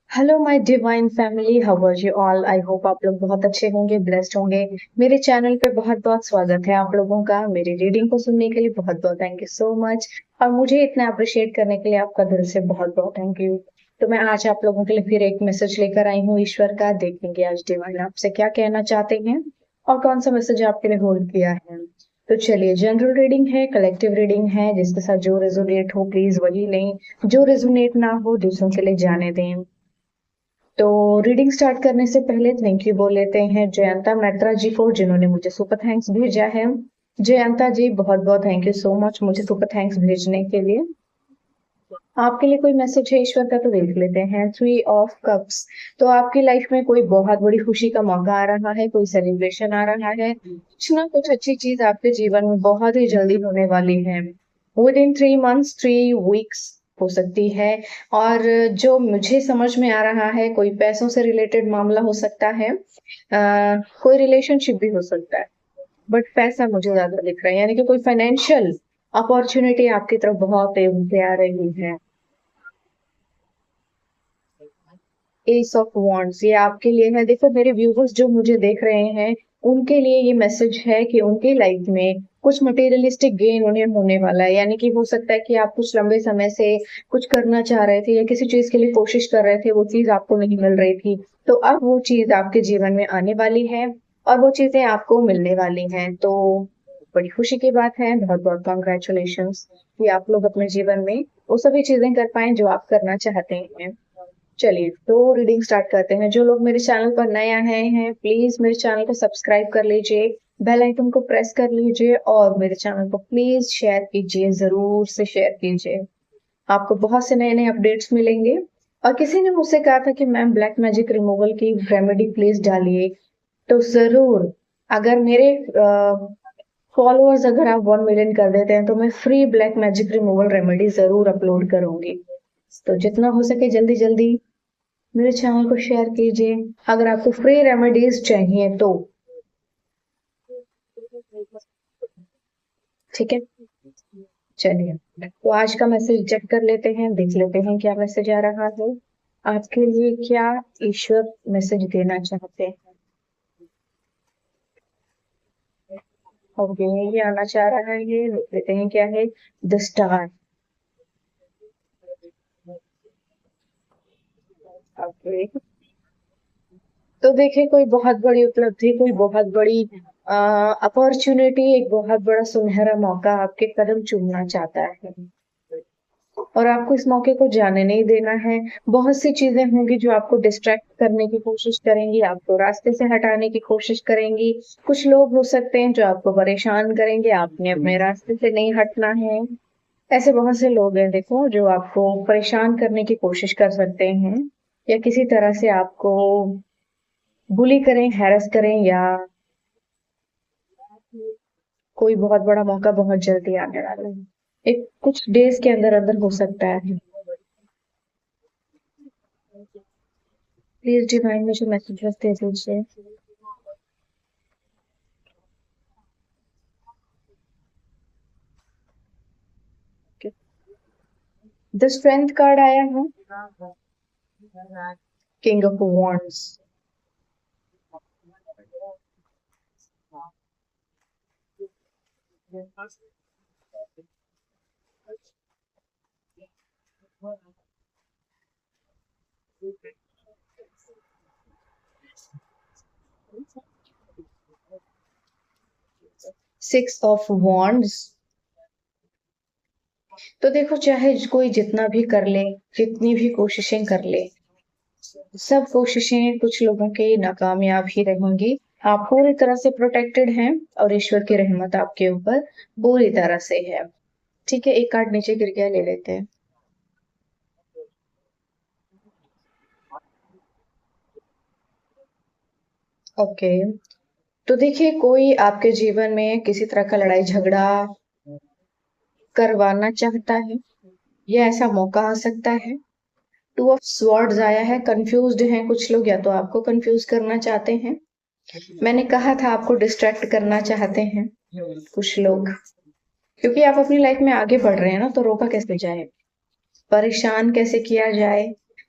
Hello my divine family, how are you all. I hope आप लोग बहुत अच्छे होंगे, ब्लेस्ड होंगे। मेरे चैनल पे बहुत बहुत स्वागत है आप लोगों का। मेरी रीडिंग को सुनने के लिए बहुत बहुत थैंक यू सो मच। और मुझे इतना अप्रिशिएट करने के लिए आपका दिल से बहुत बहुत थैंक यू। तो मैं आज आप लोगों के लिए फिर एक मैसेज लेकर आई हूँ ईश्वर का। देखेंगे आज डिवाइन आपसे क्या कहना चाहते हैं और कौन सा मैसेज आपके लिए होल्ड किया है। तो चलिए, जनरल रीडिंग है, कलेक्टिव रीडिंग है, जिसके साथ जो रेजोनेट हो प्लीज वही लें, जो रेजोनेट ना हो दूसरों के लिए जाने दें। तो रीडिंग स्टार्ट करने से पहले थैंक यू बोल लेते हैं जयंता मैत्रा जी को, जिन्होंने मुझे सुपर थैंक्स भेजा है। जयंता जी, बहुत बहुत थैंक यू सो मच मुझे सुपर थैंक्स भेजने के लिए। आपके लिए कोई मैसेज है ईश्वर का, तो देख लेते हैं। 3 ऑफ कप्स। तो आपकी लाइफ में कोई बहुत बड़ी खुशी का मौका आ रहा है, कोई सेलिब्रेशन आ रहा है, कुछ ना कुछ अच्छी चीज आपके जीवन में बहुत ही जल्दी होने वाली है। विद इन 3 मंथ्स, 3 वीक्स हो सकती है। और जो मुझे समझ में आ रहा है, कोई पैसों से रिलेटेड मामला हो सकता है, कोई रिलेशनशिप भी हो सकता है। बट पैसा मुझे ज्यादा दिख रहा है, यानी कि कोई फाइनेंशियल अपॉर्चुनिटी आपकी तरफ बहुत तेजी से आ रही है। एस ऑफ वॉन्ड्स, ये आपके लिए है। देखो, मेरे व्यूवर्स जो मुझे देख रहे हैं, उनके लिए ये मैसेज है कि उनके लाइफ में कुछ मटेरियलिस्टिक गेन उन्हें होने वाला है। यानी कि हो सकता है कि आप कुछ लंबे समय से कुछ करना चाह रहे थे या किसी चीज के लिए कोशिश कर रहे थे, वो चीज आपको नहीं मिल रही थी। तो अब वो चीज आपके जीवन में आने वाली है और वो चीजें आपको मिलने वाली हैं। तो बड़ी खुशी की बात है, बहुत बहुत कॉन्ग्रेचुलेशन कि आप लोग अपने जीवन में वो सभी चीजें कर पाए जो आप करना चाहते हैं। चलिए, तो रीडिंग स्टार्ट करते हैं। जो लोग मेरे चैनल पर नए आए हैं, प्लीज मेरे चैनल को सब्सक्राइब कर लीजिए, बेल आइकन को प्रेस कर लीजिए और मेरे चैनल को प्लीज शेयर कीजिए, जरूर से शेयर कीजिए। आपको बहुत से नए नए अपडेट्स मिलेंगे। और किसी ने मुझसे कहा था कि मैम ब्लैक मैजिक रिमूवल की रेमेडी प्लीज डालिए। तो जरूर, अगर मेरे फॉलोअर्स अगर आप 1 मिलियन कर देते हैं तो मैं free black magic removal remedy जरूर अपलोड करूंगी। तो जितना हो सके जल्दी जल्दी मेरे चैनल को शेयर कीजिए अगर आपको फ्री रेमेडीज चाहिए तो। ठीक है, चलिए, तो आज का मैसेज चेक कर लेते हैं, देख लेते हैं क्या मैसेज आ रहा है आपके लिए, क्या ईश्वर मैसेज देना चाहते हैं। ओके, ये आना चाह रहा है, ये देख लेते हैं क्या है। The star. ओके, तो देखिए, कोई बहुत बड़ी उपलब्धि, कोई बहुत बड़ी अपॉर्चुनिटी, एक बहुत बड़ा सुनहरा मौका आपके कदम चूमना चाहता है और आपको इस मौके को जाने नहीं देना है। बहुत सी चीजें होंगी जो आपको डिस्ट्रैक्ट करने की कोशिश करेंगी, आपको रास्ते से हटाने की कोशिश करेंगी। कुछ लोग हो सकते हैं जो आपको परेशान करेंगे, आपने अपने रास्ते से नहीं हटना है। ऐसे बहुत से लोग हैं, देखो, जो आपको परेशान करने की कोशिश कर सकते हैं या किसी तरह से आपको बुली करें, हैरेस करें, या कोई बहुत बड़ा मौका बहुत जल्दी आने वाला है, एक कुछ डेज के अंदर अंदर हो सकता है। प्लीज डिवाइन मुझे मैसेजेस दे दीजिए। द स्ट्रेंथ कार्ड आया है, king of wands. 6 of wands. तो देखो, चाहे कोई जितना भी कर ले, जितनी भी कोशिशें कर ले, सब कोशिशें कुछ लोगों की नाकामयाब ही रहेंगी। आप पूरी तरह से प्रोटेक्टेड हैं और ईश्वर की रहमत आपके ऊपर पूरी तरह से है। ठीक है, एक कार्ड नीचे गिर गया, ले लेते हैं। ओके, तो देखिए, कोई आपके जीवन में किसी तरह का लड़ाई झगड़ा करवाना चाहता है या ऐसा मौका आ सकता है। 2 ऑफ स्वॉर्ड्स आया है, कंफ्यूज्ड हैं कुछ लोग, या तो आपको कंफ्यूज करना चाहते हैं। मैंने कहा था आपको डिस्ट्रैक्ट करना चाहते हैं कुछ लोग, क्योंकि आप अपनी लाइफ में आगे बढ़ रहे हैं ना, तो रोका कैसे जाए, परेशान कैसे किया जाए,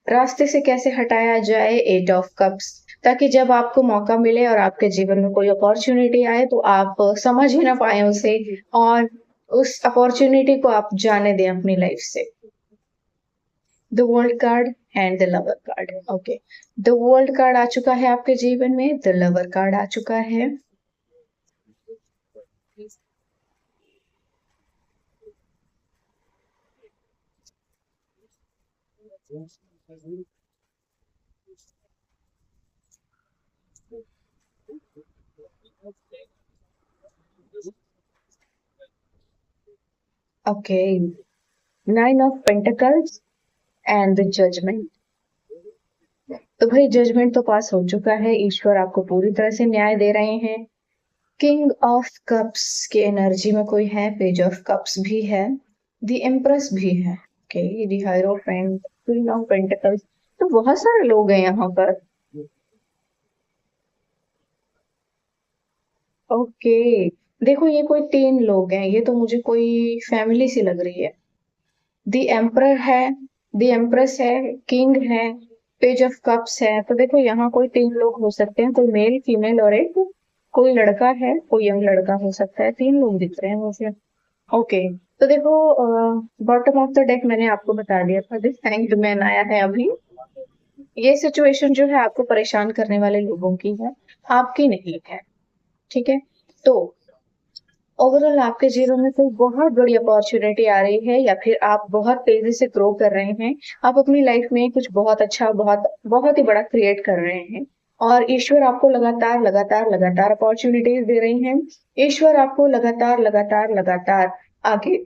रास्ते से कैसे हटाया जाए, 8 ऑफ कप्स, ताकि जब आपको मौका मिले और आपके जीवन में कोई अपॉर्चुनिटी आए तो आप समझ ही ना पाए उसे, और उस अपॉर्चुनिटी को आप जाने दें अपनी लाइफ से। The world card and the lover card. Okay, the world card आ चुका है आपके जीवन में, द लवर कार्ड आ चुका है। Okay, 9 of pentacles and the judgement. तो भाई जजमेंट तो पास हो चुका है, ईश्वर आपको पूरी तरह से न्याय दे रहे हैं। किंग ऑफ कप्स की एनर्जी में कोई है, पेज ऑफ कप्स भी है, द एम्प्रेस भी है, okay, the hierophant, queen of pentacles. तो बहुत सारे लोग हैं यहाँ पर। ओके, देखो ये कोई 3 लोग हैं, ये तो मुझे कोई फैमिली सी लग रही है। द एम्परर है, द एम्प्रेस है, किंग है, पेज ऑफ कप्स है। तो देखो यहाँ कोई 3 लोग हो सकते हैं, कोई मेल फीमेल और एक कोई लड़का है, कोई यंग लड़का हो सकता है। 3 लोग दिख रहे हैं मुझे। ओके, तो देखो बॉटम ऑफ द डेक मैंने आपको बता दिया था, दिस हैंग्ड मैन आया है अभी। ये सिचुएशन जो है आपको परेशान करने वाले लोगों की है, आपकी नहीं है। ठीक है, तो ओवरऑल आपके जीवन में कोई बहुत बड़ी अपॉर्चुनिटी आ रही है, या फिर आप बहुत तेजी से ग्रो कर रहे हैं, आप अपनी लाइफ में कुछ बहुत अच्छा, बहुत बहुत ही बड़ा क्रिएट कर रहे हैं, और ईश्वर आपको लगातार लगातार लगातार अपॉर्चुनिटीज दे रही हैं। ईश्वर आपको लगातार लगातार लगातार आगे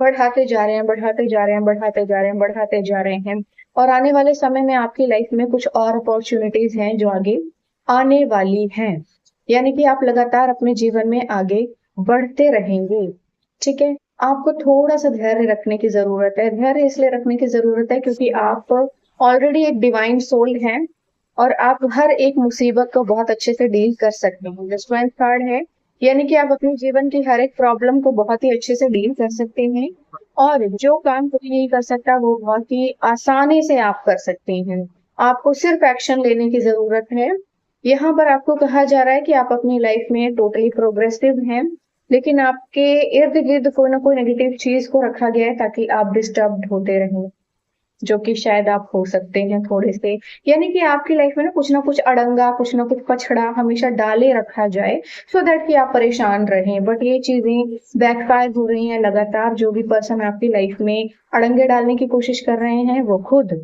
बढ़ाते जा रहे हैं, बढ़ाते जा रहे हैं, बढ़ाते जा रहे हैं, बढ़ाते जा रहे हैं। और आने वाले समय में आपकी लाइफ में कुछ और अपॉर्चुनिटीज हैं जो आगे आने वाली हैं, यानी कि आप लगातार अपने जीवन में आगे बढ़ते रहेंगे। ठीक है, आपको थोड़ा सा धैर्य रखने की जरूरत है। धैर्य इसलिए रखने की जरूरत है क्योंकि आप ऑलरेडी एक डिवाइन सोल हैं, और आप हर एक मुसीबत को बहुत अच्छे से डील कर सकते हैं। जो स्ट्रेंथ कार्ड है, यानी कि आप अपने जीवन की हर एक प्रॉब्लम को बहुत ही अच्छे से डील कर सकते हैं, और जो काम कोई नहीं कर सकता वो बहुत ही आसानी से आप कर सकते हैं। आपको सिर्फ एक्शन लेने की जरूरत है। यहाँ पर आपको कहा जा रहा है कि आप अपनी लाइफ में टोटली प्रोग्रेसिव हैं, लेकिन आपके इर्द गिर्द कोई ना कोई नेगेटिव चीज को रखा गया है ताकि आप डिस्टर्ब होते रहें, जो कि शायद आप हो सकते हैं थोड़े से। यानी कि आपकी लाइफ में ना कुछ अड़ंगा, कुछ ना कुछ पछड़ा हमेशा डाले रखा जाए, सो दैट कि आप परेशान रहें। बट ये चीजें बैकफायर हो रही हैं लगातार। जो भी पर्सन आपकी लाइफ में अड़ंगे डालने की कोशिश कर रहे हैं वो खुद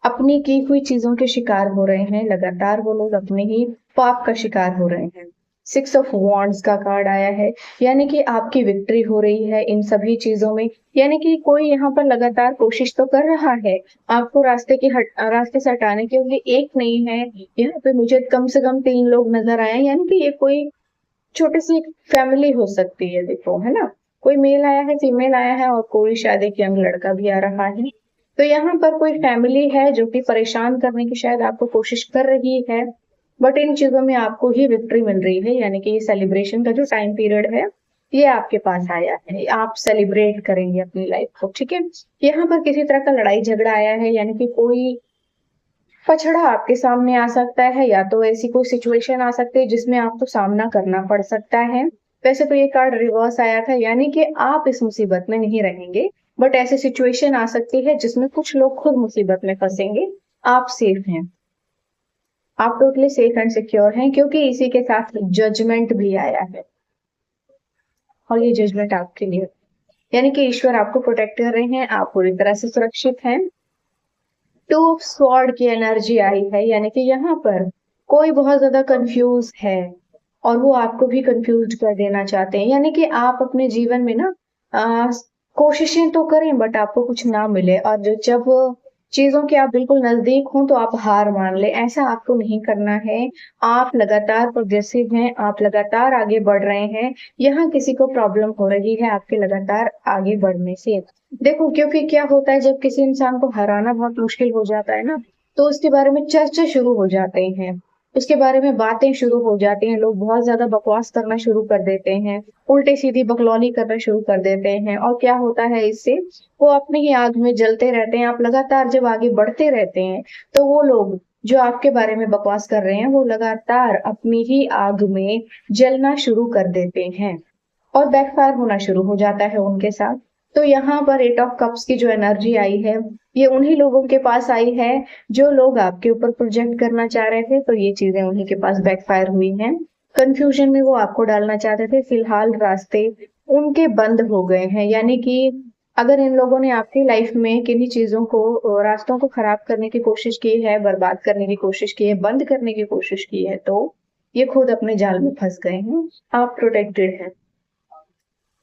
अपनी की हुई चीजों के शिकार हो रहे हैं। लगातार वो लोग अपने ही पाप का शिकार हो रहे हैं। 6 ऑफ वॉन्ड्स का कार्ड आया है, यानी कि आपकी विक्ट्री हो रही है इन सभी चीजों में। यानी कि कोई यहाँ पर लगातार कोशिश तो कर रहा है आपको रास्ते से हटाने के लिए। एक नहीं है, यहाँ पे मुझे कम से कम 3 लोग नजर आए, यानी कि ये कोई छोटी सी फैमिली हो सकती है। देखो, है ना, कोई मेल आया है, फीमेल आया है, और कोई शायद एक यंग लड़का भी आ रहा है। तो यहाँ पर कोई फैमिली है जो कि परेशान करने की शायद आपको कोशिश कर रही है, बट इन चीजों में आपको ही विक्ट्री मिल रही है। यानी कि ये सेलिब्रेशन का जो टाइम पीरियड है ये आपके पास आया है, आप सेलिब्रेट करेंगे अपनी लाइफ को। ठीक है, यहाँ पर किसी तरह का लड़ाई झगड़ा आया है, यानी कि कोई पछड़ा आपके सामने आ सकता है, या तो ऐसी कोई सिचुएशन आ सकती है जिसमें आपको सामना करना पड़ सकता है। वैसे तो ये कार्ड रिवर्स आया था, यानी कि आप इस मुसीबत में नहीं रहेंगे, बट ऐसी सिचुएशन आ सकती है जिसमें कुछ लोग खुद मुसीबत में फंसेंगे। आप सेफ हैं, आप टोटली सेफ एंड सिक्योर हैं, क्योंकि इसी के साथ जजमेंट भी आया है, और ये जजमेंट आपके लिए, यानी कि ईश्वर आपको प्रोटेक्ट कर रहे हैं, आप पूरी तरह से सुरक्षित हैं। 2 ऑफ स्वॉर्ड की एनर्जी आई है, यानी कि यहाँ पर कोई बहुत ज्यादा कंफ्यूज है, और वो आपको भी कंफ्यूज कर देना चाहते हैं। यानी कि आप अपने जीवन में ना आ, कोशिशें तो करें बट आपको कुछ ना मिले, और जब चीजों के आप बिल्कुल नजदीक हों तो आप हार मान ले। ऐसा आपको नहीं करना है। आप लगातार प्रोग्रेसिव हैं, आप लगातार आगे बढ़ रहे हैं। यहाँ किसी को प्रॉब्लम हो रही है आपके लगातार आगे बढ़ने से। देखो, क्योंकि क्या होता है जब किसी इंसान को हराना बहुत मुश्किल हो जाता है ना, तो उसके बारे में चर्चा शुरू हो जाते हैं। उसके बारे में बातें शुरू हो जाती हैं, लोग बहुत ज्यादा बकवास करना शुरू कर देते हैं, उल्टे सीधी बकलौनी करना शुरू कर देते हैं। और क्या होता है इससे, वो अपनी ही आग में जलते रहते हैं। आप लगातार जब आगे बढ़ते रहते हैं तो वो लोग जो आपके बारे में बकवास कर रहे हैं वो लगातार अपनी ही आग में जलना शुरू कर देते हैं और बैकफायर होना शुरू हो जाता है उनके साथ। तो यहाँ पर एट ऑफ कप्स की जो एनर्जी आई है, ये उन्हीं लोगों के पास आई है जो लोग आपके ऊपर प्रोजेक्ट करना चाह रहे थे, तो ये चीजें उन्हीं के पास बैकफायर हुई हैं। कंफ्यूजन में वो आपको डालना चाहते थे, फिलहाल रास्ते उनके बंद हो गए हैं। यानी कि अगर इन लोगों ने आपकी लाइफ में किन्हीं चीजों को, रास्तों को खराब करने की कोशिश की है, बर्बाद करने की कोशिश की है, बंद करने की कोशिश की है, तो ये खुद अपने जाल में फंस गए हैं। आप प्रोटेक्टेड हैं।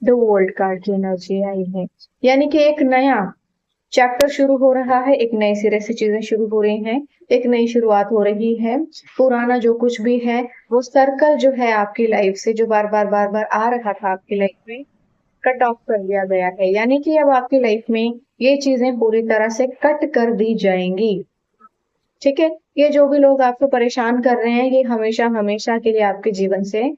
द वर्ल्ड कार्ड की एनर्जी आई है, यानी कि एक नया चैप्टर शुरू हो रहा है, एक नए सिरे से चीजें शुरू हो रही हैं, एक नई शुरुआत हो रही है। पुराना जो कुछ भी है, वो सर्कल जो है आपकी लाइफ से, जो बार बार आ रहा था आपकी लाइफ में, कट ऑफ कर दिया गया है। यानी कि अब आपकी लाइफ में ये चीजें पूरी तरह से कट कर दी जाएंगी। ठीक है, ये जो भी लोग आपको परेशान कर रहे हैं, ये हमेशा हमेशा के लिए आपके जीवन से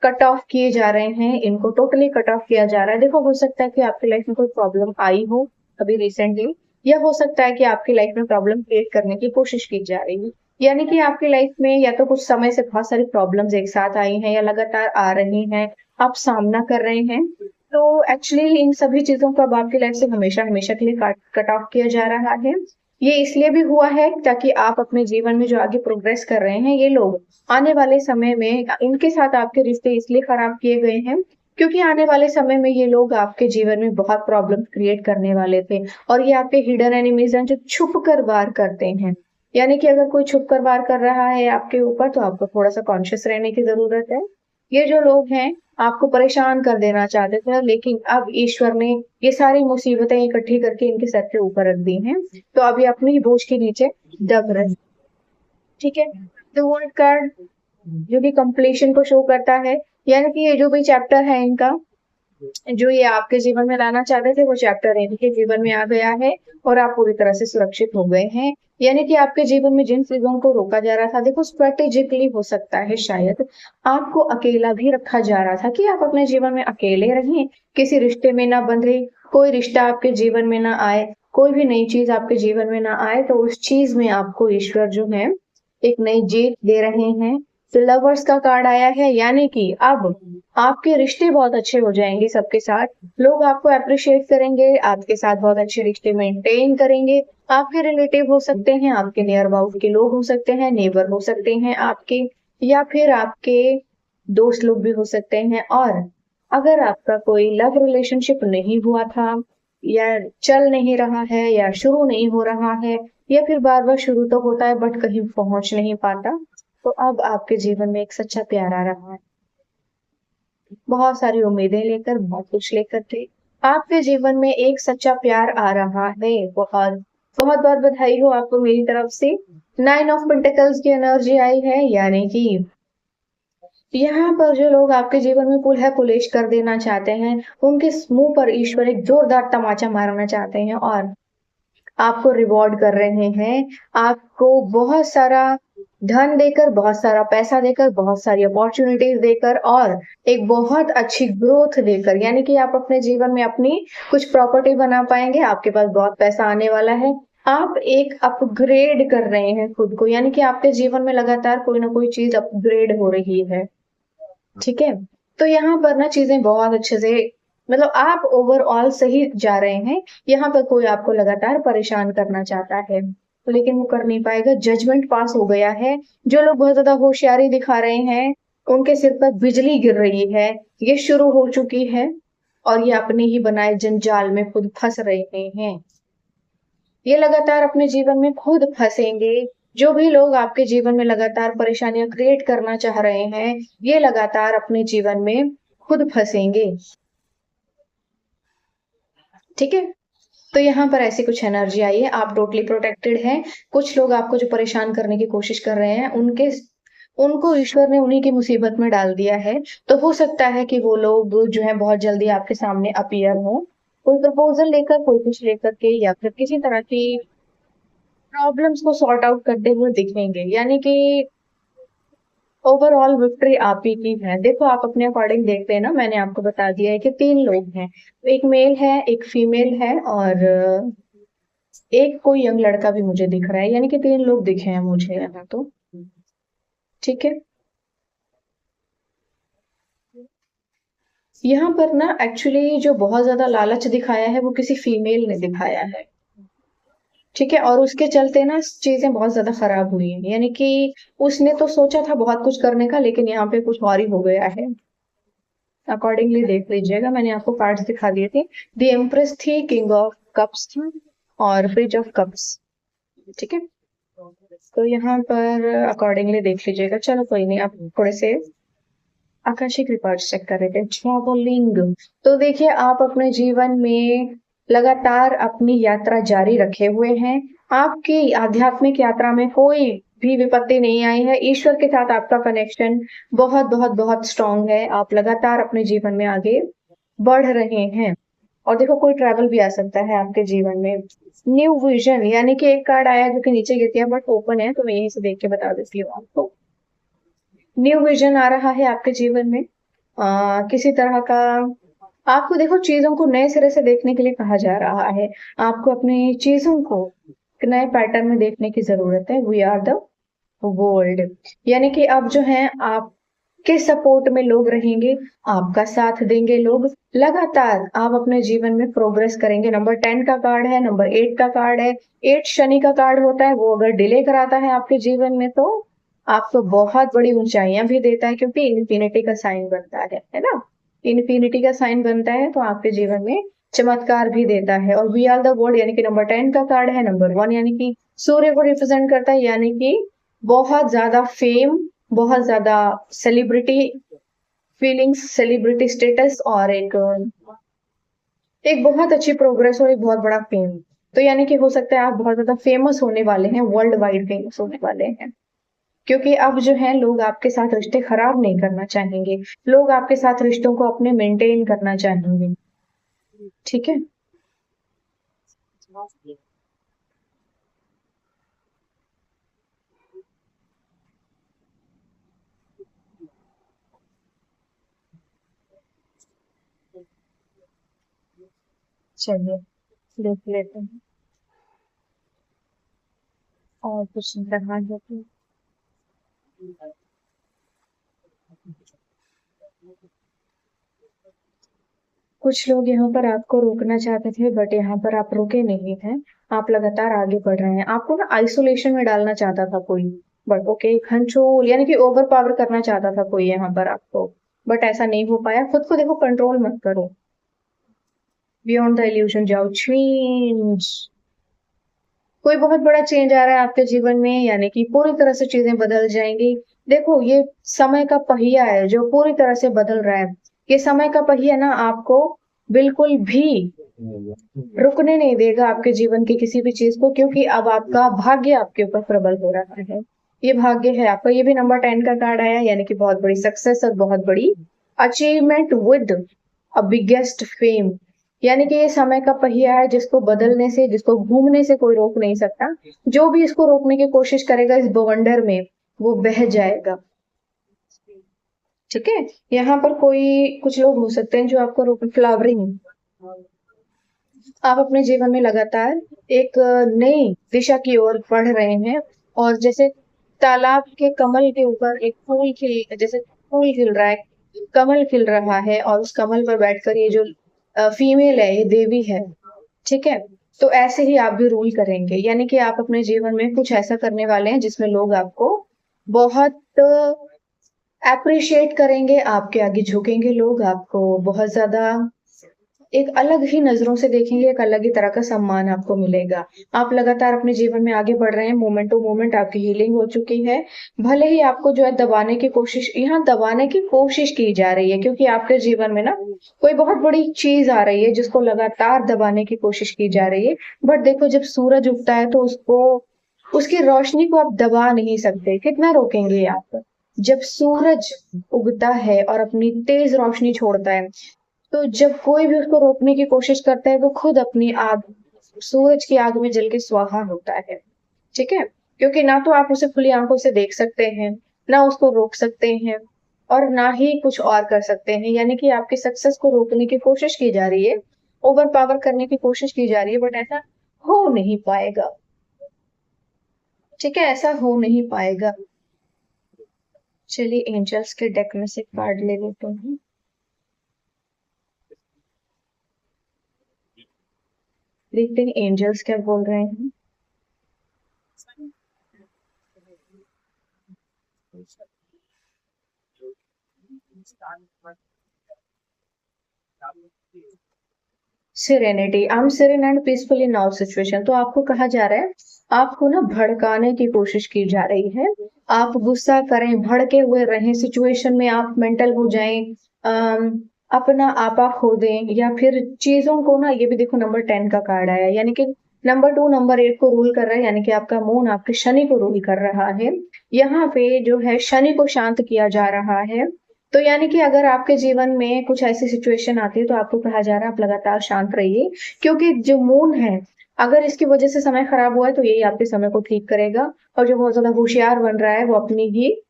कट ऑफ किए जा रहे हैं, इनको टोटली कट ऑफ किया जा रहा है। देखो, हो सकता है कि आपकी लाइफ में कोई प्रॉब्लम आई हो अभी रिसेंटली, या हो सकता है कि आपकी लाइफ में प्रॉब्लम क्रिएट करने की कोशिश की जा रही है। यानी कि आपकी लाइफ में या तो कुछ समय से बहुत सारी प्रॉब्लम्स एक साथ आई हैं या लगातार आ रही हैं, आप सामना कर रहे हैं। तो एक्चुअली इन सभी चीजों को अब आपकी लाइफ से हमेशा हमेशा के लिए कट ऑफ किया जा रहा है। ये इसलिए भी हुआ है ताकि आप अपने जीवन में जो आगे प्रोग्रेस कर रहे हैं, ये लोग आने वाले समय में, इनके साथ आपके रिश्ते इसलिए खराब किए गए हैं क्योंकि आने वाले समय में ये लोग आपके जीवन में बहुत प्रॉब्लम क्रिएट करने वाले थे। और ये आपके हिडन एनिमीज हैं जो छुप कर वार करते हैं। यानी कि अगर कोई छुप कर वार कर रहा है आपके ऊपर, तो आपको थोड़ा सा कॉन्शियस रहने की जरूरत है। ये जो लोग हैं आपको परेशान कर देना चाहते थे, लेकिन अब ईश्वर ने ये सारी मुसीबतें इकट्ठी करके इनके सर के ऊपर रख दी हैं, तो अभी अपने ही बोझ के नीचे दब रहे। ठीक है, तो वर्ल्ड कार्ड जो कि कंप्लीशन को शो करता है, यानी कि ये जो भी चैप्टर है इनका, जो ये आपके जीवन में लाना चाहते थे, वो चैप्टर इनके जीवन में आ गया है और आप पूरी तरह से सुरक्षित हो गए हैं। यानी कि आपके जीवन में जिन चीजों को रोका जा रहा था, देखो स्ट्रेटेजिकली हो सकता है शायद आपको अकेला भी रखा जा रहा था कि आप अपने जीवन में अकेले रहें, किसी रिश्ते में ना बंधे, कोई रिश्ता आपके जीवन में ना आए, कोई भी नई चीज आपके जीवन में ना आए, तो उस चीज में आपको ईश्वर जो है एक नई जीत दे रहे हैं। तो लवर्स का कार्ड आया है, यानी कि अब आपके रिश्ते बहुत अच्छे हो जाएंगे सबके साथ। लोग आपको अप्रिशिएट करेंगे, आपके साथ बहुत अच्छे रिश्ते मेंटेन करेंगे। आपके रिलेटिव हो सकते हैं, आपके नियर अबाउट के लोग हो सकते हैं, नेबर हो सकते हैं आपके, या फिर आपके दोस्त लोग भी हो सकते हैं। और अगर आपका कोई लव रिलेशनशिप नहीं हुआ था, या चल नहीं रहा है, या शुरू नहीं हो रहा है, या फिर बार बार शुरू तो होता है बट कहीं पहुंच नहीं पाता, तो अब आपके जीवन में एक सच्चा प्यार आ रहा है। बहुत सारी उम्मीदें लेकर, बहुत कुछ लेकर के आपके जीवन में एक सच्चा प्यार आ रहा है। बहुत बहुत बहुत बधाई हो आपको मेरी तरफ से। 9 ऑफ पेंटिकल्स की एनर्जी आई है, यानी कि यहाँ पर जो लोग आपके जीवन में कुल्हा कुलेश कर देना चाहते हैं, उनके मुंह पर ईश्वर एक जोरदार तमाचा मारना चाहते हैं और आपको रिवॉर्ड कर रहे हैं। आपको बहुत सारा धन देकर, बहुत सारा पैसा देकर, बहुत सारी अपॉर्चुनिटीज देकर और एक बहुत अच्छी ग्रोथ देकर, यानी कि आप अपने जीवन में अपनी कुछ प्रॉपर्टी बना पाएंगे, आपके पास बहुत पैसा आने वाला है। आप एक अपग्रेड कर रहे हैं खुद को, यानी कि आपके जीवन में लगातार कोई ना कोई चीज अपग्रेड हो रही है। ठीक है, तो यहाँ पर ना चीजें बहुत अच्छे से, मतलब आप ओवरऑल सही जा रहे हैं। यहाँ पर कोई आपको लगातार परेशान करना चाहता है, लेकिन वो कर नहीं पाएगा। जजमेंट पास हो गया है। जो लोग बहुत ज्यादा होशियारी दिखा रहे हैं, उनके सिर पर बिजली गिर रही है, ये शुरू हो चुकी है और ये अपने ही बनाए जंजाल में खुद फंस रहे हैं। ये लगातार अपने जीवन में खुद फंसेंगे। जो भी लोग आपके जीवन में लगातार परेशानियां क्रिएट करना चाह रहे हैं, ये लगातार अपने जीवन में खुद फंसेंगे। ठीक है, तो यहाँ पर ऐसी कुछ एनर्जी आई है, आप टोटली प्रोटेक्टेड हैं। कुछ लोग आपको जो परेशान करने की कोशिश कर रहे हैं, उनको ईश्वर ने उन्हीं की मुसीबत में डाल दिया है। तो हो सकता है कि वो लोग जो है बहुत जल्दी आपके सामने अपीयर हो, कोई प्रपोजल लेकर, कोई कुछ लेकर के, या फिर किसी तरह की प्रॉब्लम्स को सॉर्ट आउट करते हुए दिखेंगे। यानी कि ओवरऑल विक्ट्री आप ही की है। देखो आप अपने अकॉर्डिंग देखते हैं ना, मैंने आपको बता दिया है कि 3 लोग हैं, एक मेल है, एक फीमेल है, और एक कोई यंग लड़का भी मुझे दिख रहा है, यानी कि 3 लोग दिखे हैं मुझे यहाँ तो। ठीक है, यहाँ पर ना एक्चुअली जो बहुत ज्यादा लालच दिखाया है वो किसी फीमेल ने दिखाया है। ठीक है, और उसके चलते ना चीजें बहुत ज्यादा खराब हुई हैं, यानी कि उसने तो सोचा था बहुत कुछ करने का, लेकिन यहाँ पे कुछ और ही हो गया है। अकॉर्डिंगली देख लीजिएगा, मैंने आपको कार्ड्स दिखा दिए थे। द एम्प्रेस थी, किंग ऑफ कप्स था, और पेज ऑफ कप्स। ठीक है, तो यहाँ पर अकॉर्डिंगली देख लीजिएगा। चलो कोई नहीं, आप थोड़े से आकाशीय रिकॉर्ड्स चेक कर रहे थे। ट्रैवलिंग, तो देखिए आप अपने जीवन में लगातार अपनी यात्रा जारी रखे हुए हैं। आपकी आध्यात्मिक यात्रा में कोई भी विपत्ति नहीं आई है। ईश्वर के साथ आपका कनेक्शन बहुत बहुत बहुत स्ट्रांग है। आप लगातार अपने जीवन में आगे बढ़ रहे हैं। और देखो कोई ट्रैवल भी आ सकता है आपके जीवन में। न्यू विजन, यानी कि एक कार्ड आया जो कि नीचे गिर गया बट ओपन है, तो मैं यहीं से देख के बता देती हूँ आपको। न्यू विजन आ रहा है आपके जीवन में। किसी तरह का आपको देखो चीजों को नए सिरे से देखने के लिए कहा जा रहा है। आपको अपनी चीजों को एक नए पैटर्न में देखने की जरूरत है। वी आर द वर्ल्ड, यानी कि अब जो है आपके सपोर्ट में लोग रहेंगे, आपका साथ देंगे लोग। लगातार आप अपने जीवन में प्रोग्रेस करेंगे। नंबर 10 का कार्ड है, नंबर 8 का कार्ड है। 8 शनि का कार्ड होता है, वो अगर डिले कराता है आपके जीवन में तो आपको बहुत बड़ी ऊंचाइयां भी देता है, क्योंकि इन्फिनिटी का साइन बनता है ना। इन्फिनिटी का साइन बनता है तो आपके जीवन में चमत्कार भी देता है। और वी आर द वर्ल्ड, यानी कि नंबर 10 का कार्ड है, नंबर 1 यानी कि सूर्य को रिप्रेजेंट करता है, यानी कि बहुत ज्यादा फेम, बहुत ज्यादा सेलिब्रिटी फीलिंग्स, सेलिब्रिटी स्टेटस, और एक बहुत अच्छी प्रोग्रेस और एक बहुत बड़ा फेम। तो यानी कि हो सकता है आप बहुत ज्यादा फेमस होने वाले हैं, वर्ल्ड वाइड फेमस होने वाले हैं। क्योंकि अब जो है लोग आपके साथ रिश्ते खराब नहीं करना चाहेंगे। लोग आपके साथ रिश्तों को अपने मेंटेन करना चाहेंगे। ठीक है, चलिए देख लेते हैं और कुछ करना है तो। कुछ लोग यहाँ पर आपको रोकना चाहते थे, बट यहाँ पर आप रुके नहीं हैं। आप लगातार आगे बढ़ रहे हैं। आपको ना आइसोलेशन में डालना चाहता था कोई, बट ओके, कंट्रोल यानी कि ओवर पावर करना चाहता था कोई यहाँ पर आपको, बट ऐसा नहीं हो पाया। खुद को देखो, कंट्रोल मत करो। बियॉन्ड द इल्यूजन जाओ, चेंज। कोई बहुत बड़ा चेंज आ रहा है आपके जीवन में, यानी कि पूरी तरह से चीजें बदल जाएंगी। देखो ये समय का पहिया है जो पूरी तरह से बदल रहा है। ये समय का पहिया ना आपको बिल्कुल भी रुकने नहीं देगा आपके जीवन की किसी भी चीज को, क्योंकि अब आपका भाग्य आपके ऊपर प्रबल हो रहा है। ये भाग्य है आपका। ये भी नंबर 10 का कार्ड आया, यानी कि बहुत बड़ी सक्सेस और बहुत बड़ी achievement with a biggest fame. यानी कि ये समय का पहिया है जिसको बदलने से, जिसको घूमने से कोई रोक नहीं सकता। जो भी इसको रोकने की कोशिश करेगा इस बवंडर में, वो बह जाएगा। ठीक है, यहाँ पर कोई कुछ लोग हो सकते हैं जो आपको रोक, फ्लावरिंग। आप अपने जीवन में लगातार एक नई दिशा की ओर बढ़ रहे हैं। और जैसे तालाब के कमल के ऊपर एक फूल खिल, जैसे फूल खिल रहा है, कमल खिल रहा है, और उस कमल पर बैठकर ये जो फीमेल है, ये देवी है। ठीक है, तो ऐसे ही आप भी रूल करेंगे, यानी कि आप अपने जीवन में कुछ ऐसा करने वाले हैं जिसमें लोग आपको बहुत अप्रिशिएट करेंगे, आपके आगे झुकेंगे लोग, आपको बहुत ज्यादा एक अलग ही नजरों से देखेंगे, एक अलग ही तरह का सम्मान आपको मिलेगा। आप लगातार अपने जीवन में आगे बढ़ रहे हैं, मोमेंट टू मोमेंट आपकी हीलिंग हो चुकी है। भले ही आपको जो है दबाने की कोशिश, यहाँ दबाने की कोशिश की जा रही है, क्योंकि आपके जीवन में ना कोई बहुत बड़ी चीज आ रही है जिसको लगातार दबाने की कोशिश की जा रही है। बट देखो जब सूरज उगता है तो उसको, उसकी रोशनी को आप दबा नहीं सकते। कितना रोकेंगे आप? जब सूरज उगता है और अपनी तेज रोशनी छोड़ता है, तो जब कोई भी उसको रोकने की कोशिश करता है वो खुद अपनी आग, सूरज की आग में जल के स्वाहा होता है। ठीक है, क्योंकि ना तो आप उसे खुली आंखों से देख सकते हैं, ना उसको रोक सकते हैं और ना ही कुछ और कर सकते हैं। यानी कि आपकी सक्सेस को रोकने की कोशिश की जा रही है, ओवर पावर करने की कोशिश की जा रही है, बट ऐसा हो नहीं पाएगा। ठीक है, ऐसा हो नहीं पाएगा। चलिए एंजल्स के डेक में से कार्ड ले लेते हैं। देखते हैं एंजल्स क्या बोल रहे हैं। Serenity, I am serene and peaceful in all situation. तो आपको कहा जा रहा है, आपको ना भड़काने की कोशिश की जा रही है। आप गुस्सा करें, भड़के हुए रहें, सिचुएशन में आप मेंटल हो जाएं, अम, अपना आपा खो दें, या फिर चीजों को ना, ये भी देखो नंबर 10 का कार्ड आया, यानी कि नंबर 2 नंबर 8 को रूल कर रहा है, यानी कि आपका मून आपके शनि को रूल कर रहा है। यहाँ पे जो है शनि को शांत किया जा रहा है। तो यानी कि अगर आपके जीवन में कुछ ऐसी सिचुएशन आती है तो आपको कहा जा रहा है आप लगातार शांत रहिए, क्योंकि जो मून है, अगर इसकी वजह से समय खराब हुआ है तो यही आपके समय को ठीक करेगा। और जो बहुत ज्यादा होशियार बन रहा है वो अपनी ही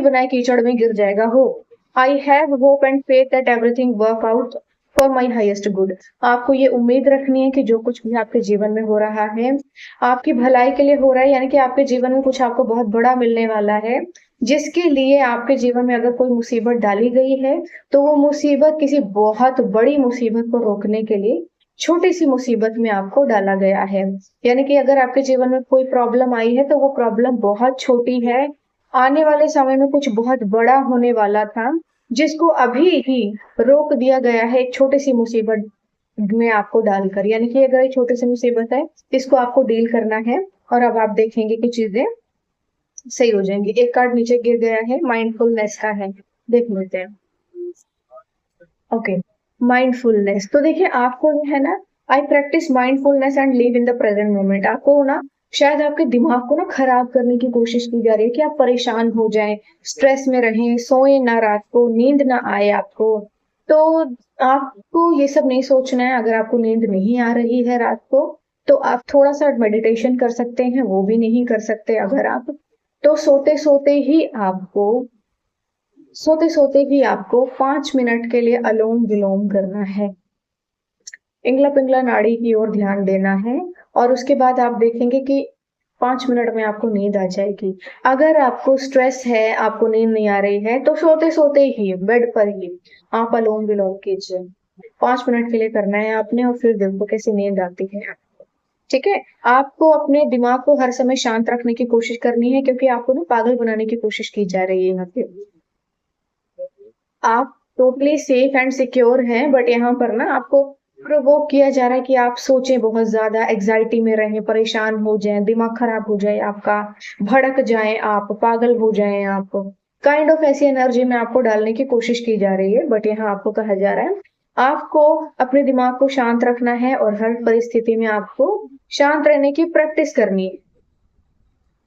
बनाए कीचड़ में गिर जाएगा। हो, I have hope and faith that everything work out for my highest good. आपको ये उम्मीद रखनी है कि जो कुछ भी आपके जीवन में हो रहा है आपकी भलाई के लिए हो रहा है, यानी कि आपके जीवन में कुछ आपको बहुत बड़ा मिलने वाला है, जिसके लिए आपके जीवन में अगर कोई मुसीबत डाली गई है तो वो मुसीबत किसी बहुत बड़ी मुसीबत को रोकने के लिए छोटी सी मुसीबत में आपको डाला गया है। यानी कि अगर आपके जीवन में कोई प्रॉब्लम आई है तो वो प्रॉब्लम बहुत छोटी है, आने वाले समय में कुछ बहुत बड़ा होने वाला था, जिसको अभी ही रोक दिया गया है एक छोटी सी मुसीबत में आपको डालकर। यानी कि अगर एक छोटी सी मुसीबत है, इसको आपको डील करना है, और अब आप देखेंगे कि चीजें सही हो जाएंगी। एक कार्ड नीचे गिर गया है, माइंडफुलनेस का है, देख लेते हैं। Okay, mindfulness. तो देखिए आपको जो है ना, I practice mindfulness and live in the present moment. आपको ना शायद आपके दिमाग को ना खराब करने की कोशिश की जा रही है कि आप परेशान हो जाएं, स्ट्रेस में रहें, सोए ना रात को, नींद ना आए आपको। तो आपको ये सब नहीं सोचना है। अगर आपको नींद नहीं आ रही है रात को तो आप थोड़ा सा मेडिटेशन कर सकते हैं, वो भी नहीं कर सकते अगर आप, तो सोते सोते ही आपको 5 मिनट के लिए अलोम विलोम करना है, इंगला पिंगला नाड़ी की ओर ध्यान देना है, और उसके बाद आप देखेंगे कि 5 मिनट में आपको नींद आ जाएगी। अगर आपको स्ट्रेस है, आपको नींद नहीं आ रही है, तो सोते सोते ही बेड पर ही आप अलोम विलोम कीजिए। 5 मिनट के लिए करना है आपने, और फिर देखो कैसी नींद आती है। ठीक है, आपको अपने दिमाग को हर समय शांत रखने की कोशिश करनी है, क्योंकि आपको ना पागल बनाने की कोशिश की जा रही है यहाँ पे। आप टोटली सेफ एंड सिक्योर हैं, बट यहाँ पर ना आपको प्रोवोक किया जा रहा है कि आप सोचें बहुत ज्यादा, एग्जाइटी में रहें, परेशान हो जाएं, दिमाग खराब हो जाए आपका, भड़क जाएं आप, पागल हो जाएं आप, काइंड ऑफ ऐसी एनर्जी में आपको डालने की कोशिश की जा रही है। बट यहाँ आपको कहा जा रहा है आपको अपने दिमाग को शांत रखना है, और हर परिस्थिति में आपको शांत रहने की प्रैक्टिस करनी है।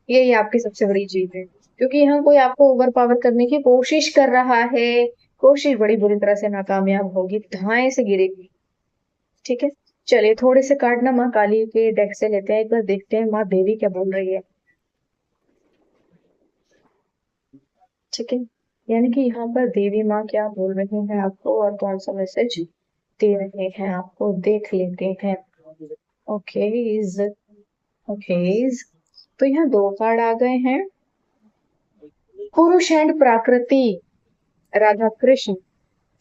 यही आपकी सबसे बड़ी चीज है, क्योंकि यहाँ कोई आपको ओवर पावर करने की कोशिश कर रहा है, कोशिश बड़ी बुरी तरह से नाकामयाब होगी, धाए से गिरेगी। ठीक है, चलिए थोड़े से कार्ड ना माँ काली के डेक से लेते हैं, एक बार देखते हैं माँ देवी क्या बोल रही है। ठीक है, यानी कि यहाँ पर देवी माँ क्या बोल रही हैं आपको, और कौन सा मैसेज दे रहे हैं आपको, देख लेते हैं। ओके, ओके, तो यहाँ 2 कार्ड आ गए हैं, पुरुष एंड प्रकृति, राधा कृष्ण।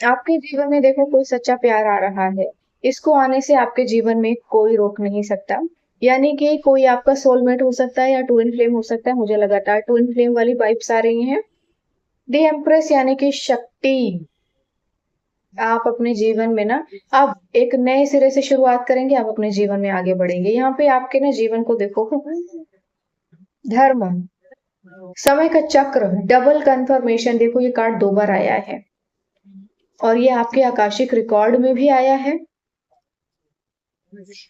आपके जीवन में देखो कोई सच्चा प्यार आ रहा है, इसको आने से आपके जीवन में कोई रोक नहीं सकता। यानी कि कोई आपका सोलमेट हो सकता है या ट्विन फ्लेम हो सकता है, मुझे लगातार ट्विन फ्लेम वाली वाइब्स आ रही हैं। दी एम्प्रेस यानी कि शक्ति। आप अपने जीवन में ना आप एक नए सिरे से शुरुआत करेंगे, आप अपने जीवन में आगे बढ़ेंगे। यहाँ पे आपके ना जीवन को देखो, धर्म, समय का चक्र, डबल कंफर्मेशन, देखो ये कार्ड 2 बार आया है, और ये आपके आकाशिक रिकॉर्ड में भी आया है,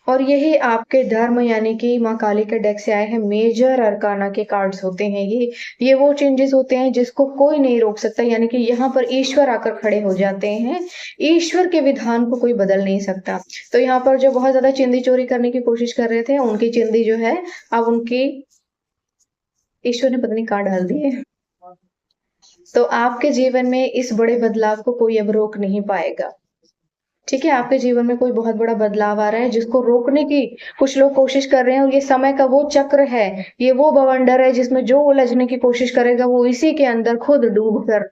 और यही आपके धर्म यानी कि माँ काली के डेक से आए हैं। मेजर अरकाना के कार्ड्स होते हैं ये वो चेंजेस होते हैं जिसको कोई नहीं रोक सकता। यानी कि यहाँ पर ईश्वर आकर खड़े हो जाते हैं, ईश्वर के विधान को कोई बदल नहीं सकता। तो यहाँ पर जो बहुत ज्यादा चिंदी चोरी करने की कोशिश कर रहे थे, उनकी चिंदी जो है अब उनकी ईश्वर ने पता नहीं कहाँ डाल दिए। तो आपके जीवन में इस बड़े बदलाव को कोई अब रोक नहीं पाएगा। ठीक है, आपके जीवन में कोई बहुत बड़ा बदलाव आ रहा है जिसको रोकने की कुछ लोग कोशिश कर रहे हैं, और ये समय का वो चक्र है, ये वो बवंडर है जिसमें जो उलझने की कोशिश करेगा वो इसी के अंदर खुद डूब कर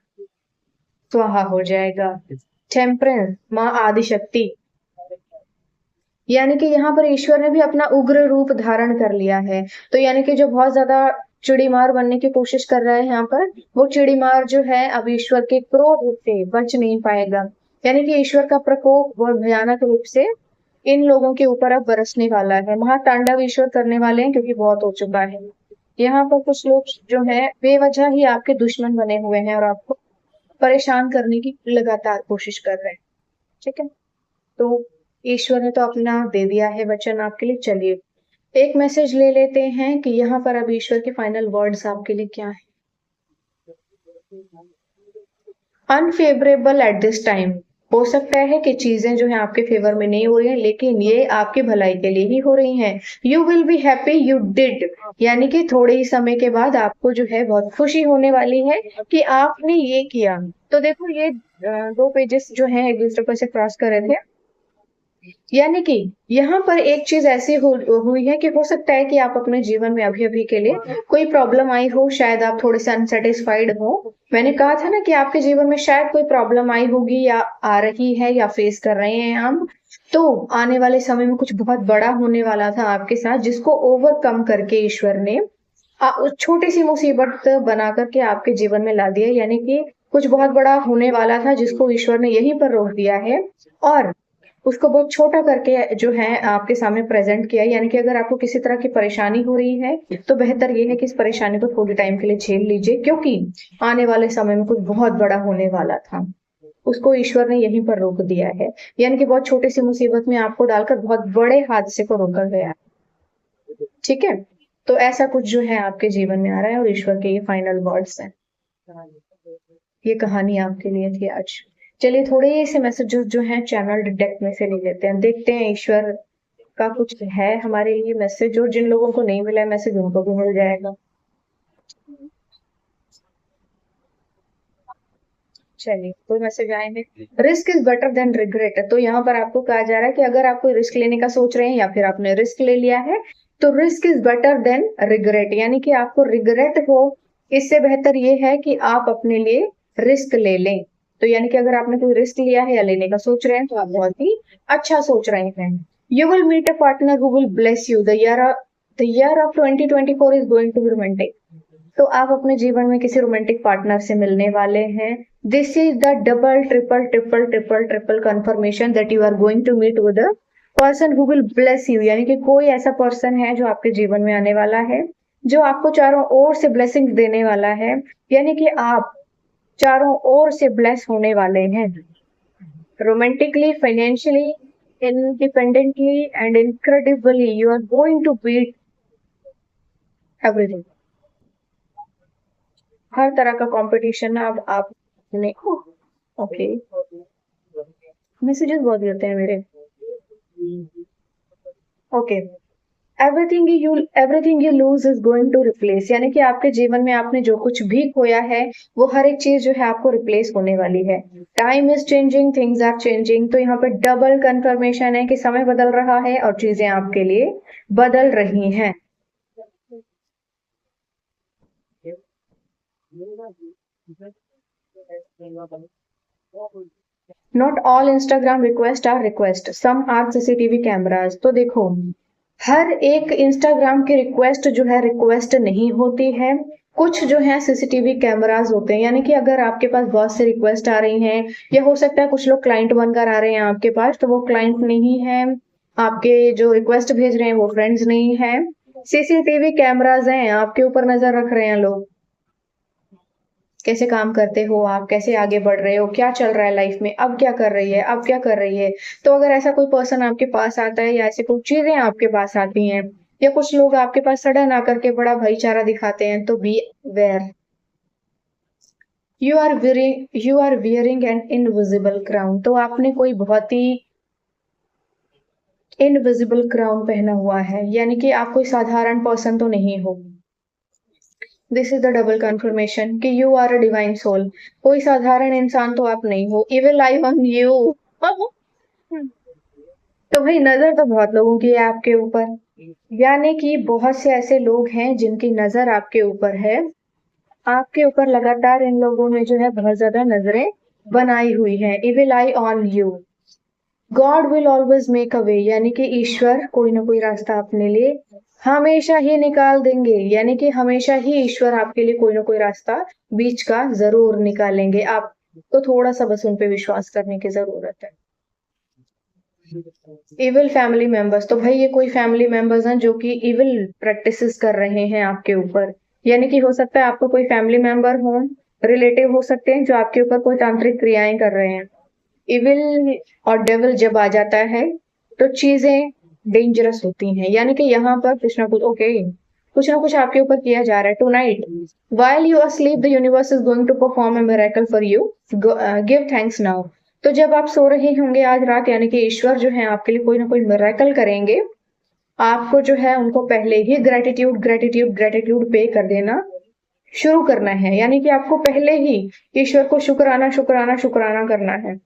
स्वाहा हो जाएगा। टेम्परेंस, माँ आदिशक्ति, यानी कि यहाँ पर ईश्वर ने भी अपना उग्र रूप धारण कर लिया है। तो यानी कि जो बहुत ज्यादा चिड़ीमार बनने की कोशिश कर रहा है यहाँ पर, वो चिड़ीमार जो है अब ईश्वर के क्रोध से बच नहीं पाएगा। यानी कि ईश्वर का प्रकोप बहुत भयानक रूप से इन लोगों के ऊपर अब बरसने वाला है। महातांडव ईश्वर करने वाले हैं, क्योंकि बहुत हो चुका है। यहाँ पर कुछ लोग जो है बेवजह ही आपके दुश्मन बने हुए हैं और आपको परेशान करने की लगातार कोशिश कर रहे हैं। ठीक है, तो ईश्वर ने तो अपना दे दिया है वचन आपके लिए। चलिए एक मैसेज ले लेते हैं कि यहाँ पर अब ईश्वर के फाइनल वर्ड्स आपके लिए क्या है। अनफेवरेबल एट दिस टाइम, हो सकता है कि चीजें जो है आपके फेवर में नहीं हो रही हैं, लेकिन ये आपकी भलाई के लिए ही हो रही हैं। You will be happy you did, यानी कि थोड़े ही समय के बाद आपको जो है बहुत खुशी होने वाली है कि आपने ये किया। तो देखो ये दो पेजेस जो हैं एक दूसरे को ऐसे क्रॉस कर रहे थे, यानी कि यहाँ पर एक चीज ऐसी हुई है कि हो सकता है कि आप अपने जीवन में अभी अभी के लिए कोई प्रॉब्लम आई हो, शायद आप थोड़े से अनसेटिस्फाइड हो। मैंने कहा था ना कि आपके जीवन में शायद कोई प्रॉब्लम आई होगी या आ रही है या फेस कर रहे हैं हम। तो आने वाले समय में कुछ बहुत बड़ा होने वाला था आपके साथ, जिसको ओवरकम करके ईश्वर ने उस छोटी सी मुसीबत बना करके आपके जीवन में ला दिया। यानी कि कुछ बहुत बड़ा होने वाला था जिसको ईश्वर ने यहीं पर रोक दिया है, और उसको बहुत छोटा करके जो है आपके सामने प्रेजेंट किया है। यानी कि अगर आपको किसी तरह की परेशानी हो रही है तो बेहतर ये है कि इस परेशानी को थोड़ी टाइम के लिए झेल लीजिए, क्योंकि आने वाले समय में कुछ बहुत बड़ा होने वाला था, उसको ईश्वर ने यहीं पर रोक दिया है। यानी कि बहुत छोटी सी मुसीबत में आपको डालकर बहुत बड़े हादसे को रोका गया। ठीक है, तो ऐसा कुछ जो है आपके जीवन में आ रहा है, और ईश्वर के ये फाइनल वर्ड्स हैं। ये कहानी आपके लिए थी आज। चलिए थोड़े से मैसेजेस जो हैं चैनल डिटेक्ट में से ले लेते हैं, देखते हैं ईश्वर का कुछ है हमारे लिए मैसेज, और जिन लोगों को नहीं मिला है मैसेज उनको भी मिल जाएगा। चलिए कोई मैसेज आए हैं। Risk is better than regret, तो यहाँ पर आपको कहा जा रहा है कि अगर आप कोई रिस्क लेने का सोच रहे हैं या फिर आपने रिस्क ले लिया है, तो risk is better than regret, यानी कि आपको रिग्रेट हो इससे बेहतर ये है कि आप अपने लिए रिस्क ले लें। तो यानी कि अगर आपने कोई रिस्क लिया है या लेने का सोच रहे हैं तो आप बहुत ही अच्छा सोच रहे हैं। You will meet a partner who will bless you, the year of 2024 is going to be romantic. तो आप अपने जीवन में किसी रोमांटिक पार्टनर से मिलने वाले हैं। This is the double triple triple triple triple confirmation that you are going to meet with a person who will bless you, यानी कि कोई ऐसा पर्सन है जो आपके जीवन में आने वाला है, जो आपको चारों ओर से ब्लेसिंग्स देने वाला है। यानी कि आप चारों ओर से ब्लेस होने वाले हैं, romantically, financially, independently and incredibly you are going to beat everything. हर तरह का कंपटीशन अब आपने ओके मैसेजेस बहुत गिरते हैं मेरे। Okay, everything you lose is going to replace, यानी कि आपके जीवन में आपने जो कुछ भी खोया है वो हर एक चीज जो है आपको रिप्लेस होने वाली है। Time is changing, things are changing, तो यहाँ पे डबल कंफर्मेशन है कि समय बदल रहा है और चीजें आपके लिए बदल रही हैं। Not all Instagram request are request, some are CCTV cameras. तो देखो हर एक इंस्टाग्राम की रिक्वेस्ट जो है रिक्वेस्ट नहीं होती है, कुछ जो है सीसीटीवी कैमराज होते हैं। यानी कि अगर आपके पास बहुत से रिक्वेस्ट आ रही हैं, या हो सकता है कुछ लोग क्लाइंट बनकर आ रहे हैं आपके पास, तो वो क्लाइंट नहीं है, आपके जो रिक्वेस्ट भेज रहे हैं वो फ्रेंड्स नहीं है, सीसीटीवी कैमराज हैं, आपके ऊपर नजर रख रहे हैं लोग। कैसे काम करते हो आप, कैसे आगे बढ़ रहे हो, क्या चल रहा है लाइफ में, अब क्या कर रही है, अब क्या कर रही है। तो अगर ऐसा कोई पर्सन आपके पास आता है, या ऐसी कोई चीजें आपके पास आती हैं, या कुछ लोग आपके पास सडन आकर के बड़ा भाईचारा दिखाते हैं, तो beware. You are wearing an invisible crown, तो आपने कोई बहुत ही इनविजिबल क्राउन पहना हुआ है, यानी कि आप कोई साधारण पर्सन तो नहीं हो। This is the double confirmation कि you are a divine soul. कोई साधारण इंसान तो आप नहीं हो। Evil eye on you. तो भाई नजर तो बहुत लोगों की है आपके ऊपर, यानी कि बहुत से ऐसे लोग हैं जिनकी नजर आपके ऊपर है। आपके ऊपर लगातार इन लोगों ने जो है बहुत ज्यादा नजरें बनाई हुई है। Evil eye on you. God will always make a way, यानी कि ईश्वर कोई ना कोई रास्ता अपने लिए हमेशा ही निकाल देंगे, यानी कि हमेशा ही ईश्वर आपके लिए कोई ना कोई रास्ता बीच का जरूर निकालेंगे। आपको थोड़ा सा बस उन पे विश्वास करने की जरूरत है। इविल फैमिली मेंबर्स, तो भाई ये कोई फैमिली मेंबर्स हैं जो कि इविल प्रैक्टिसेस कर रहे हैं आपके ऊपर, यानी कि हो सकता है आपको कोई फैमिली मेंबर हो, रिलेटिव हो सकते हैं जो आपके ऊपर कोई तांत्रिक क्रियाएं कर रहे हैं। इविल और डेविल जब आ जाता है तो चीजें डेंजरस होती हैं, यानी कि यहाँ पर कुछ ना कुछ कुछ ना कुछ आपके ऊपर किया जा रहा है। Tonight while you are asleep the universe is going to perform a miracle for you. Give thanks now. तो जब आप सो रहे होंगे आज रात, यानी कि ईश्वर जो है आपके लिए कोई ना कोई मिरेकल करेंगे। आपको जो है उनको पहले ही ग्रेटिट्यूड ग्रेटिट्यूड ग्रेटिट्यूड पे कर देना शुरू करना है, यानी कि आपको पहले ही ईश्वर को शुक्राना शुक्राना शुक्राना करना है।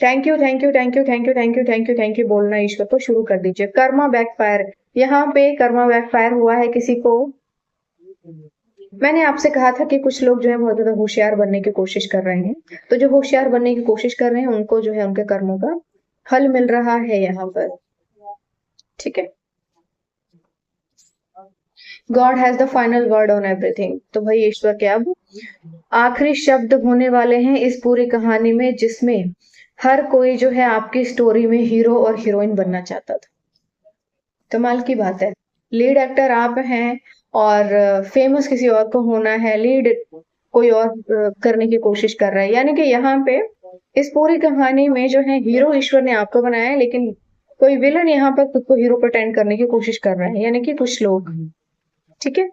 Thank you thank you thank you thank you thank you thank you thank you बोलना ईश्वर को शुरू कर दीजिए। कर्मा बैकफायर, यहाँ पे कर्मा बैकफायर हुआ है किसी को। मैंने आपसे कहा था कि कुछ लोग जो है बहुत ज्यादा होशियार बनने की कोशिश कर रहे हैं, तो जो होशियार बनने की कोशिश कर रहे हैं उनको जो है उनके कर्मों का फल मिल रहा है यहाँ पर। ठीक है, God has the final word on everything. तो भाई ईश्वर के अब आखिरी शब्द होने वाले हैं इस पूरी कहानी में, जिसमें हर कोई जो है आपकी स्टोरी में हीरो और हीरोइन बनना चाहता था। कमाल की बात है, लीड एक्टर आप हैं और फेमस किसी और को होना है, लीड कोई और करने की कोशिश कर रहा है, यानी कि यहाँ पे इस पूरी कहानी में जो है हीरो ईश्वर ने आपको बनाया है, लेकिन कोई विलन यहाँ पर खुद को हीरो प्रटेंड करने की कोशिश कर रहा है, यानी कि कुछ लोग। ठीक है,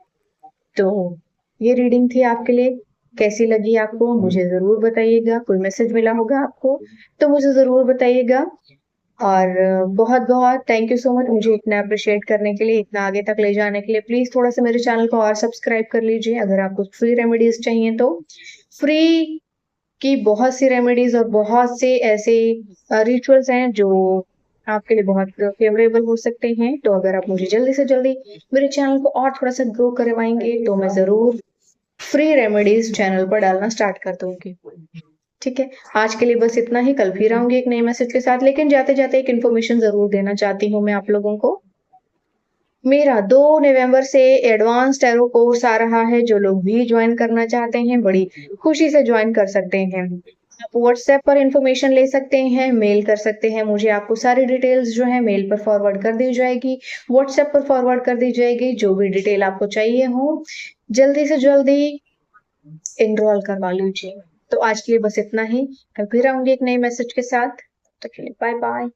तो ये रीडिंग थी आपके लिए। कैसी लगी आपको मुझे जरूर बताइएगा। कोई मैसेज मिला होगा आपको तो मुझे जरूर बताइएगा। और बहुत बहुत थैंक यू सो मच मुझे इतना अप्रिशिएट करने के लिए, इतना आगे तक ले जाने के लिए। प्लीज थोड़ा सा मेरे चैनल को और सब्सक्राइब कर लीजिए। अगर आपको फ्री रेमेडीज चाहिए तो फ्री की बहुत सी रेमेडीज और बहुत से ऐसे रिचुअल्स हैं जो आपके लिए बहुत फेवरेबल हो सकते हैं। तो अगर आप मुझे जल्दी से जल्दी मेरे चैनल को और थोड़ा सा ग्रो करवाएंगे तो मैं जरूर फ्री रेमेडीज चैनल पर डालना स्टार्ट कर दूंगी। ठीक है, आज के लिए बस इतना ही। कल फिर आऊंगी एक नए मैसेज के साथ, लेकिन जाते जाते एक इन्फॉर्मेशन जरूर देना चाहती हूँ मैं आप लोगों को। मेरा 2 नवंबर से एडवांस टैरो कोर्स आ रहा है। जो लोग भी ज्वाइन करना चाहते हैं बड़ी खुशी से ज्वाइन कर सकते हैं। आप व्हाट्सएप पर इंफॉर्मेशन ले सकते हैं, मेल कर सकते हैं मुझे। आपको सारी डिटेल्स जो है मेल पर फॉरवर्ड कर दी जाएगी, व्हाट्सएप पर फॉरवर्ड कर दी जाएगी। जो भी डिटेल आपको चाहिए हो जल्दी से जल्दी एनरोल करवा लीजिए। तो आज के लिए बस इतना ही। कल फिर आऊंगी एक नए मैसेज के साथ। तो चलिए बाय बाय।